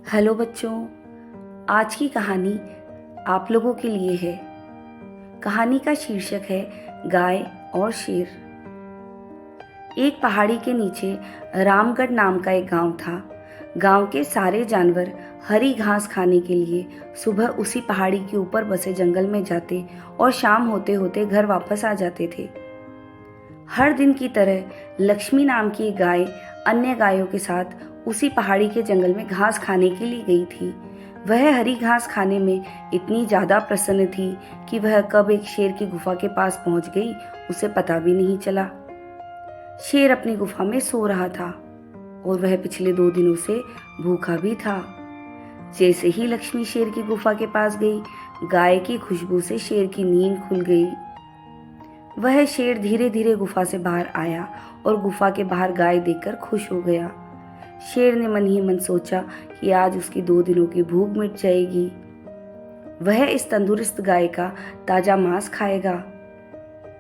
Hello बच्चों, आज की कहानी आप लोगों के लिए है। कहानी का शीर्षक है गाय और शेर। एक पहाड़ी के नीचे रामगढ़ नाम का एक गांव था। गांव के सारे जानवर हरी घास खाने के लिए सुबह उसी पहाड़ी के ऊपर बसे जंगल में जाते और शाम होते होते घर वापस आ जाते थे। हर दिन की तरह लक्ष्मी नाम की एक गाय अन्य गायों के साथ उसी पहाड़ी के जंगल में घास खाने के लिए गई थी। वह हरी घास खाने में इतनी ज्यादा प्रसन्न थी कि वह कब एक शेर की गुफा के पास पहुंच गई उसे पता भी नहीं चला। शेर अपनी गुफा में सो रहा था और वह पिछले 2 दिनों से भूखा भी था। जैसे ही लक्ष्मी शेर की गुफा के पास गई, गाय की खुशबू से शेर की नींद खुल गई। वह शेर धीरे धीरे गुफा से बाहर आया और गुफा के बाहर गाय देखकर खुश हो गया। शेर ने मन ही मन सोचा कि आज उसकी 2 दिनों की भूख मिट जाएगी। वह इस तंदुरुस्त गाय का ताजा मांस खाएगा।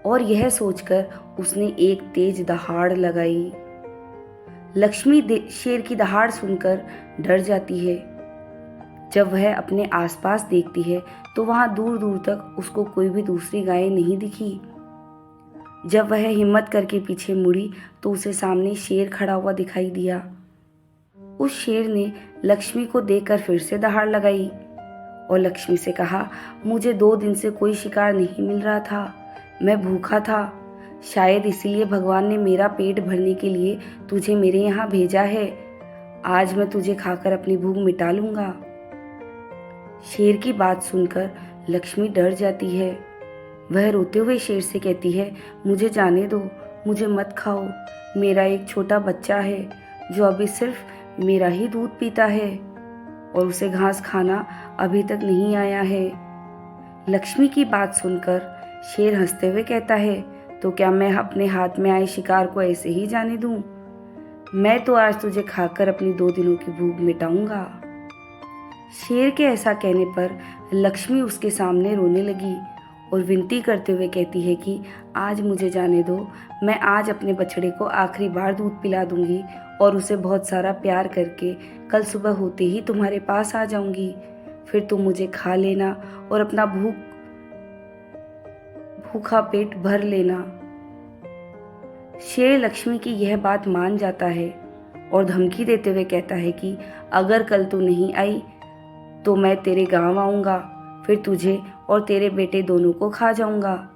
और यह सोचकर उसने एक तेज दहाड़ लगाई। लक्ष्मी शेर की दहाड़ सुनकर डर जाती है। जब वह अपने आसपास देखती है तो वहां दूर दूर तक उसको कोई भी दूसरी गाय नहीं दिखी। जब वह हिम्मत करके पीछे मुड़ी तो उसे सामने शेर खड़ा हुआ दिखाई दिया। उस शेर ने लक्ष्मी को देखकर फिर से दहाड़ लगाई और लक्ष्मी से कहा, मुझे 2 दिन से कोई शिकार नहीं मिल रहा था। मैं भूखा था। शायद इसीलिए भगवान ने मेरा पेट भरने के लिए तुझे मेरे यहाँ भेजा है। आज मैं तुझे खाकर अपनी भूख मिटा लूंगा। शेर की बात सुनकर लक्ष्मी डर जाती है। वह रोते हुए शेर से कहती है, मुझे जाने दो, मुझे मत खाओ। मेरा एक छोटा बच्चा है जो अभी सिर्फ मेरा ही दूध पीता है और उसे घास खाना अभी तक नहीं आया है। लक्ष्मी की बात सुनकर शेर हंसते हुए कहता है, तो क्या मैं अपने हाथ में आए शिकार को ऐसे ही जाने दूं? मैं तो आज तुझे खाकर अपनी 2 दिनों की भूख मिटाऊंगा। शेर के ऐसा कहने पर लक्ष्मी उसके सामने रोने लगी और विनती करते हुए कहती है कि आज मुझे जाने दो। मैं आज अपने बछड़े को आखिरी बार दूध पिला दूंगी और उसे बहुत सारा प्यार करके कल सुबह होते ही तुम्हारे पास आ जाऊंगी। फिर तुम मुझे खा लेना और अपना भूखा पेट भर लेना। शेर लक्ष्मी की यह बात मान जाता है और धमकी देते हुए कहता है कि अगर कल तू नहीं आई तो मैं तेरे गांव आऊंगा, फिर तुझे और तेरे बेटे दोनों को खा जाऊंगा।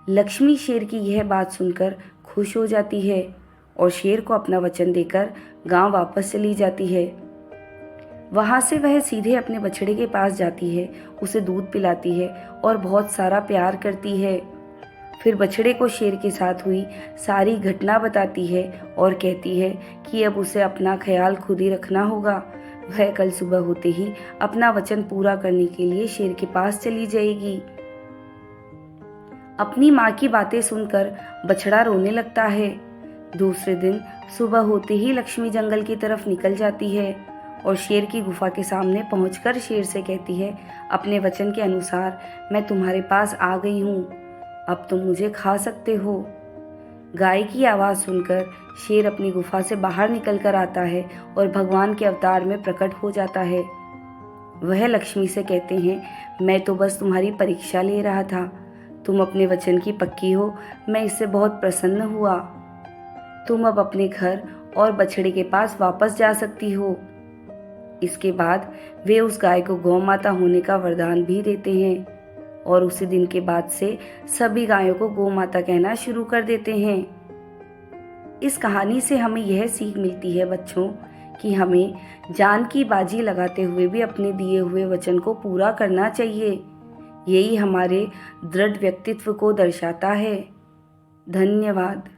लक्ष्मी शेर की यह बात सुनकर खुश हो जाती है और शेर को अपना वचन देकर गांव वापस चली जाती है। वहां से वह सीधे अपने बछड़े के पास जाती है, उसे दूध पिलाती है और बहुत सारा प्यार करती है। फिर बछड़े को शेर के साथ हुई सारी घटना बताती है और कहती है कि अब उसे अपना ख्याल खुद ही रखना होगा। वह कल सुबह होते ही अपना वचन पूरा करने के लिए शेर के पास चली जाएगी। अपनी माँ की बातें सुनकर बछड़ा रोने लगता है। दूसरे दिन सुबह होते ही लक्ष्मी जंगल की तरफ निकल जाती है और शेर की गुफा के सामने पहुंचकर शेर से कहती है, अपने वचन के अनुसार मैं तुम्हारे पास आ गई हूँ, अब तुम मुझे खा सकते हो। गाय की आवाज़ सुनकर शेर अपनी गुफा से बाहर निकल कर आता है और भगवान के अवतार में प्रकट हो जाता है। वह लक्ष्मी से कहते हैं, मैं तो बस तुम्हारी परीक्षा ले रहा था। तुम अपने वचन की पक्की हो, मैं इससे बहुत प्रसन्न हुआ। तुम अब अपने घर और बछड़े के पास वापस जा सकती हो। इसके बाद वे उस गाय को गौ माता होने का वरदान भी देते हैं और उसी दिन के बाद से सभी गायों को गौ माता कहना शुरू कर देते हैं। इस कहानी से हमें यह सीख मिलती है बच्चों कि हमें जान की बाजी लगाते हुए भी अपने दिए हुए वचन को पूरा करना चाहिए। यही हमारे दृढ़ व्यक्तित्व को दर्शाता है। धन्यवाद।